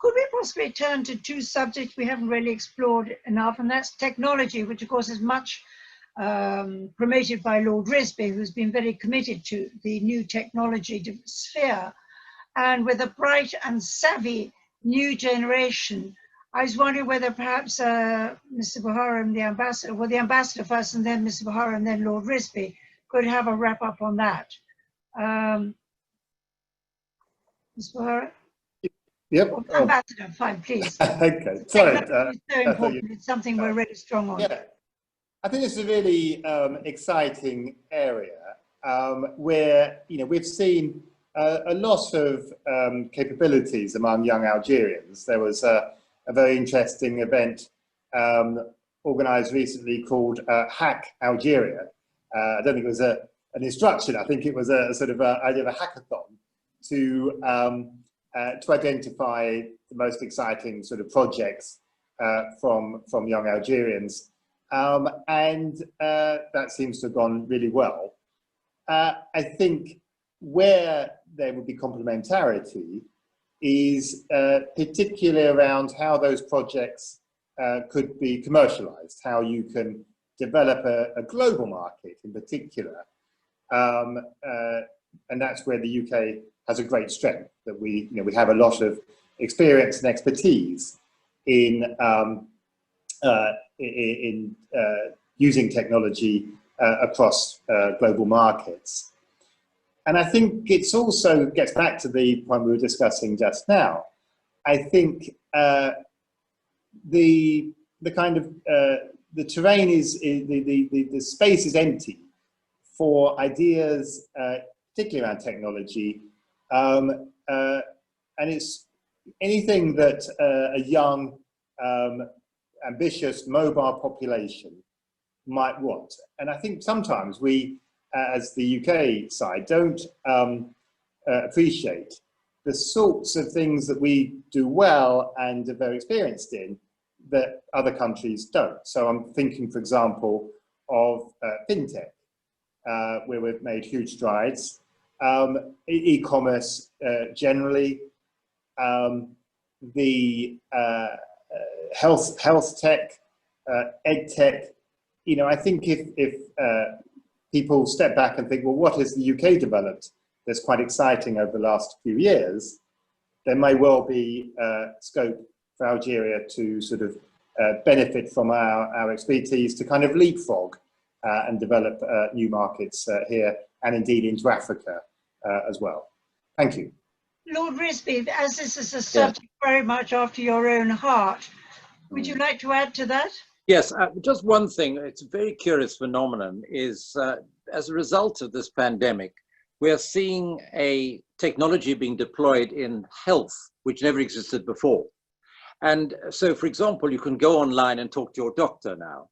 Could we possibly turn to two subjects we haven't really explored enough, and that's technology, which of course is much promoted by Lord Risby, who's been very committed to the new technology sphere. And with a bright and savvy new generation, I was wondering whether perhaps Mr. Bouhara and the ambassador, well, the ambassador first and then Mr. Bouhara and then Lord Risby, could have a wrap up on that. Mr. Bouhara? Yep. Or Ambassador, fine, please. Okay. Sorry. It's so important. It's something we're really strong on. Yeah. I think it's a really exciting area where, you know, we've seen a lot of capabilities among young Algerians. There was a very interesting event organized recently called Hack Algeria. I don't think it was an instruction. I think it was a sort of idea of a hackathon to identify the most exciting sort of projects from young Algerians. And that seems to have gone really well. I think where there would be complementarity is particularly around how those projects could be commercialized, how you can develop a global market in particular. And that's where the UK has a great strength, that we have a lot of experience and expertise in using technology across global markets. And I think it's also gets back to the point we were discussing just now. I think the kind of the terrain is the space is empty for ideas, particularly around technology, and it's anything that a young, ambitious, mobile population might want. And I think sometimes we, as the UK side, don't appreciate the sorts of things that we do well and are very experienced in that other countries don't. So I'm thinking, for example, of fintech, where we've made huge strides, e-commerce generally, the health tech, ed tech. You know, I think if people step back and think, well, what has the UK developed that's quite exciting over the last few years, there may well be scope for Algeria to sort of benefit from our expertise to kind of leapfrog and develop new markets here and indeed into Africa as well. Thank you. Lord Risby, as this is a subject very much after your own heart, would you like to add to that? Yes, just one thing. It's a very curious phenomenon is as a result of this pandemic, we are seeing a technology being deployed in health, which never existed before. And so, for example, you can go online and talk to your doctor now,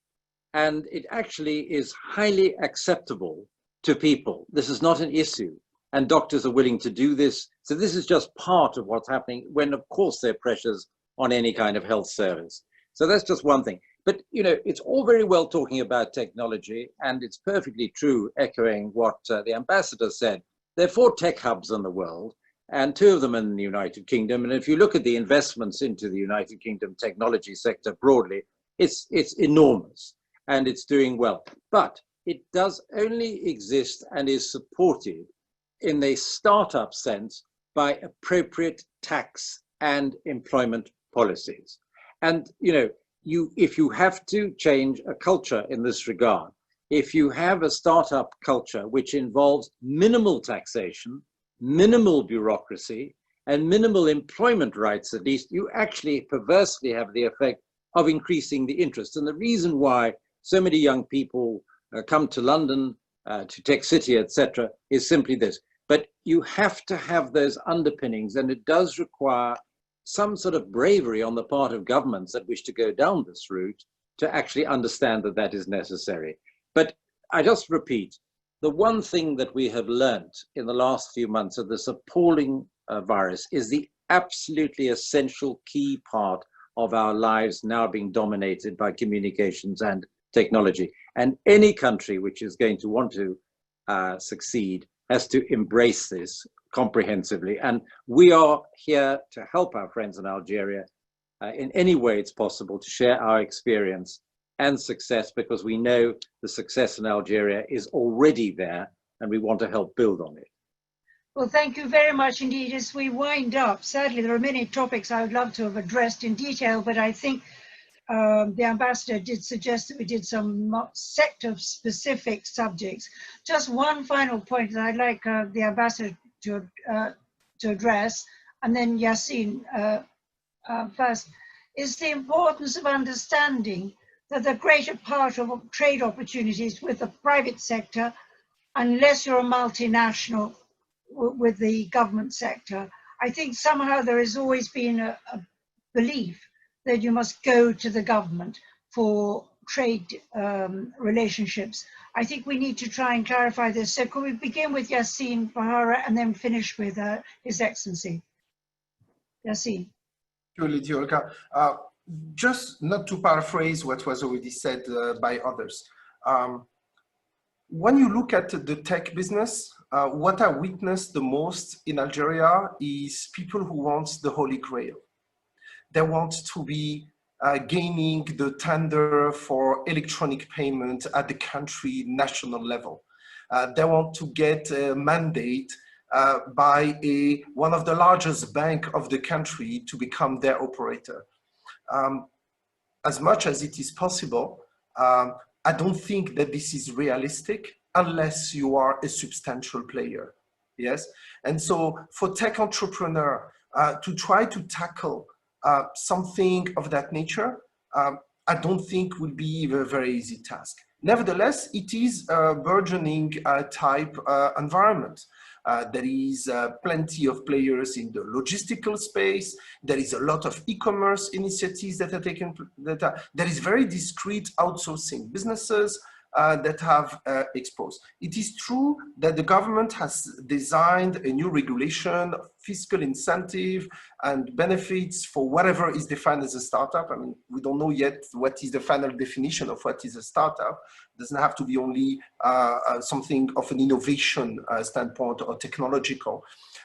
and it actually is highly acceptable to people. This is not an issue, and doctors are willing to do this. So this is just part of what's happening when, of course, there are pressures on any kind of health service. So that's just one thing. But, you know, it's all very well talking about technology, and it's perfectly true, echoing what the ambassador said. There are 4 tech hubs in the world, and 2 of them in the United Kingdom. And if you look at the investments into the United Kingdom technology sector broadly, it's enormous, and it's doing well. But it does only exist and is supported in a startup sense by appropriate tax and employment policies. And, you know, if you have to change a culture in this regard, if you have a startup culture which involves minimal taxation, minimal bureaucracy, and minimal employment rights, at least, you actually perversely have the effect of increasing the interest. And the reason why so many young people come to London, to Tech City, etc., is simply this. But you have to have those underpinnings, and it does require some sort of bravery on the part of governments that wish to go down this route to actually understand that that is necessary. But I just repeat, the one thing that we have learned in the last few months of this appalling virus is the absolutely essential key part of our lives now being dominated by communications and technology. And any country which is going to want to succeed has to embrace this comprehensively. And we are here to help our friends in Algeria in any way it's possible to share our experience and success, because we know the success in Algeria is already there and we want to help build on it. Well, thank you very much indeed. As we wind up, sadly, there are many topics I would love to have addressed in detail, but I think the ambassador did suggest that we did some sector-specific subjects. Just one final point that I'd like the ambassador to address. and then Yassine first, is the importance of understanding that the greater part of trade opportunities with the private sector, unless you're a multinational with the government sector, I think somehow there has always been a belief that you must go to the government for trade relationships. I think we need to try and clarify this. So could we begin with Yassine Bouhara and then finish with His Excellency? Yassine. Thank you, Lady Olga. Just not to paraphrase what was already said by others. When you look at the tech business, what I witnessed the most in Algeria is people who want the Holy Grail. They want to be gaining the tender for electronic payment at the country national level. They want to get a mandate by one of the largest banks of the country to become their operator. As much as it is possible, I don't think that this is realistic unless you are a substantial player. Yes, and so for tech entrepreneur to try to tackle something of that nature, I don't think will be a very easy task. Nevertheless, it is a burgeoning type environment. There is plenty of players in the logistical space. There is a lot of e-commerce initiatives that are taken. There is very discreet outsourcing businesses that have exposed. It is true that the government has designed a new regulation, fiscal incentive and benefits for whatever is defined as a startup. I mean, we don't know yet what is the final definition of what is a startup. It doesn't have to be only something of an innovation standpoint or technological.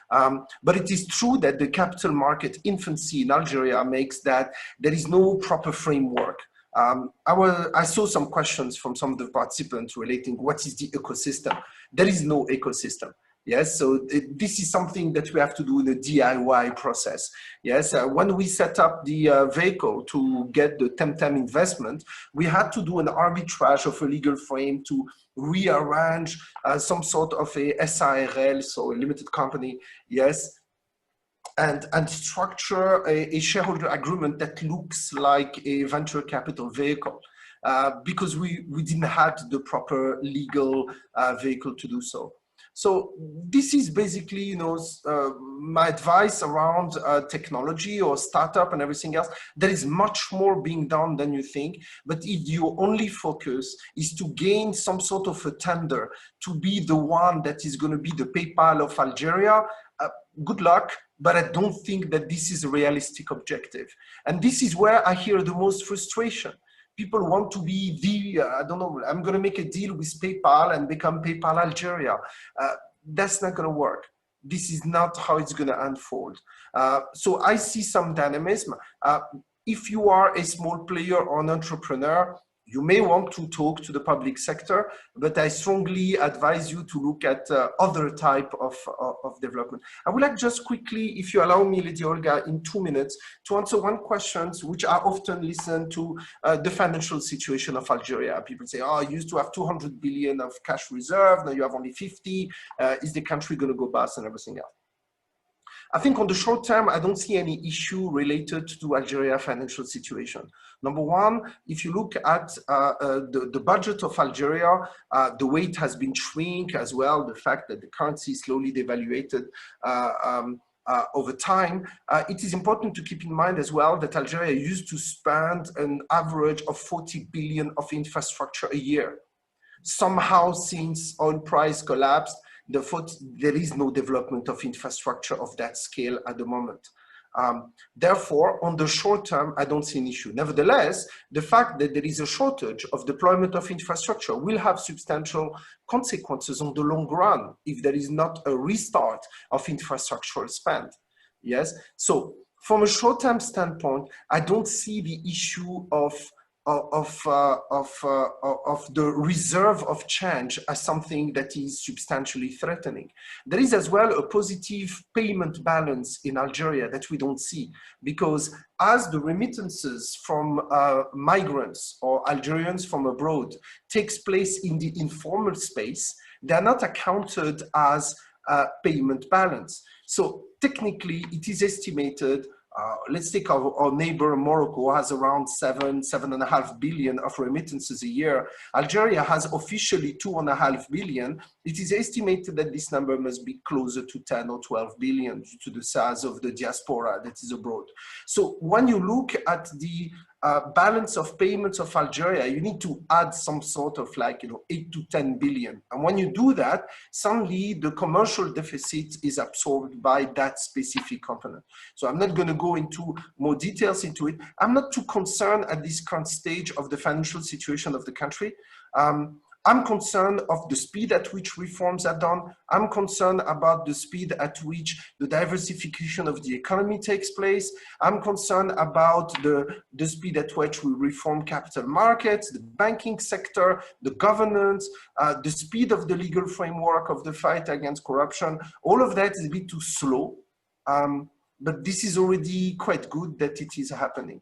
But it is true that the capital market infancy in Algeria makes that there is no proper framework. I saw some questions from some of the participants relating what is the ecosystem. There is no ecosystem. Yes, so this is something that we have to do in a DIY process. Yes, when we set up the vehicle to get the Temtem investment, we had to do an arbitrage of a legal frame to rearrange some sort of a SARL, so a limited company. Yes. And structure a shareholder agreement that looks like a venture capital vehicle because we didn't have the proper legal vehicle to do so. So this is basically, you know, my advice around technology or startup and everything else. There is much more being done than you think, but if your only focus is to gain some sort of a tender to be the one that is going to be the PayPal of Algeria, good luck. But I don't think that this is a realistic objective. And this is where I hear the most frustration. People want to be the, I don't know, I'm going to make a deal with PayPal and become PayPal Algeria. That's not going to work. This is not how it's going to unfold. So I see some dynamism. If you are a small player or an entrepreneur, you may want to talk to the public sector, but I strongly advise you to look at other type of development. I would like just quickly, if you allow me, Lady Olga, in 2 minutes, to answer one question which I often listen to, the financial situation of Algeria. People say, oh, you used to have 200 billion of cash reserve, now you have only 50. Is the country going to go bust and everything else? I think on the short term, I don't see any issue related to Algeria financial situation. Number one, if you look at the budget of Algeria, the way it has been shrink as well, the fact that the currency slowly devaluated over time, it is important to keep in mind as well that Algeria used to spend an average of 40 billion of infrastructure a year. Somehow, since oil price collapsed, there is no development of infrastructure of that scale at the moment. Therefore, on the short term, I don't see an issue. Nevertheless, the fact that there is a shortage of deployment of infrastructure will have substantial consequences on the long run if there is not a restart of infrastructural spend. Yes, so from a short-term standpoint, I don't see the issue of the reserve of change as something that is substantially threatening. There is as well a positive payment balance in Algeria that we don't see, because as the remittances from migrants or Algerians from abroad takes place in the informal space, they are not accounted as payment balance. So technically, it is estimated, let's take our neighbor Morocco has around 7.5 billion of remittances a year. Algeria has officially 2.5 billion. It is estimated that this number must be closer to 10 or 12 billion due to the size of the diaspora that is abroad. So when you look at the balance of payments of Algeria, you need to add some sort of 8 to 10 billion. And when you do that, suddenly the commercial deficit is absorbed by that specific component. So I'm not going to go into more details into it. I'm not too concerned at this current stage of the financial situation of the country. I'm concerned of the speed at which reforms are done. I'm concerned about the speed at which the diversification of the economy takes place. I'm concerned about the speed at which we reform capital markets, the banking sector, the governance, the speed of the legal framework of the fight against corruption. All of that is a bit too slow, but this is already quite good that it is happening.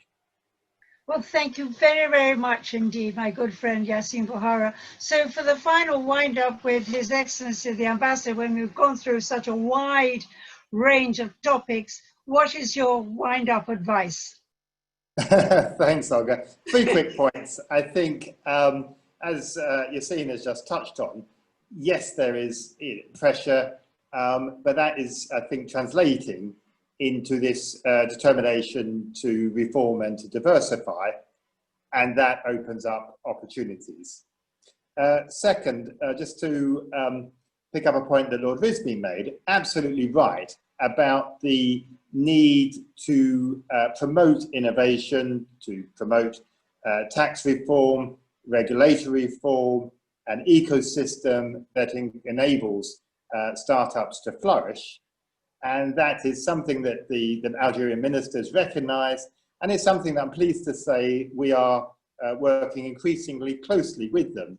Well, thank you very, very much indeed, my good friend Yassine Bouhara. So for the final wind up with His Excellency the Ambassador, when we've gone through such a wide range of topics, what is your wind up advice? Thanks, Olga. 3 quick points. I think, as Yassine has just touched on, yes, there is pressure, but that is, I think, translating into this determination to reform and to diversify, and that opens up opportunities. Second, just to pick up a point that Lord Risby made, absolutely right about the need to promote innovation, to promote tax reform, regulatory reform, an ecosystem that enables startups to flourish. And that is something that the Algerian ministers recognise, and it's something that I'm pleased to say we are working increasingly closely with them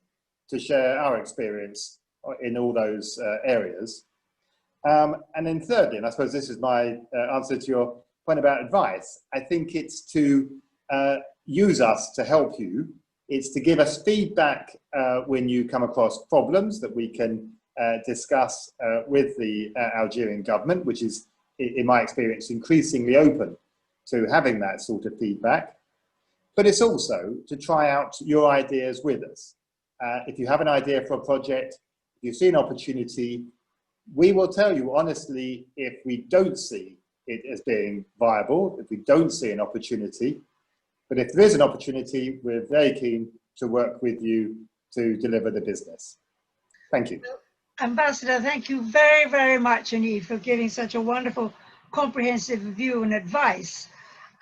to share our experience in all those areas. And then thirdly, and I suppose this is my answer to your point about advice, I think it's to use us to help you. It's to give us feedback when you come across problems that we can discuss with the Algerian government, which is, in my experience, increasingly open to having that sort of feedback. But it's also to try out your ideas with us. If you have an idea for a project, if you see an opportunity, we will tell you honestly if we don't see it as being viable, if we don't see an opportunity. But if there is an opportunity, we're very keen to work with you to deliver the business. Thank you. Ambassador, thank you very, very much indeed for giving such a wonderful, comprehensive view and advice.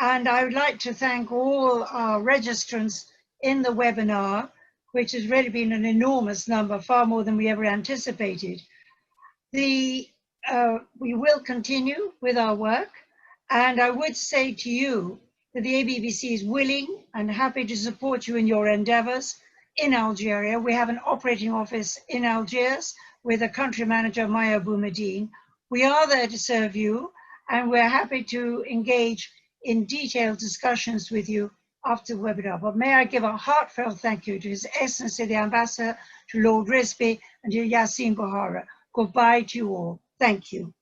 And I would like to thank all our registrants in the webinar, which has really been an enormous number, far more than we ever anticipated. We will continue with our work, and I would say to you that the ABBC is willing and happy to support you in your endeavors in Algeria. We have an operating office in Algiers with a country manager, Maya Boumediene. We are there to serve you, and we're happy to engage in detailed discussions with you after the webinar. But may I give a heartfelt thank you to His Excellency the Ambassador, to Lord Risby, and to Yassine Bouhara. Goodbye to you all. Thank you.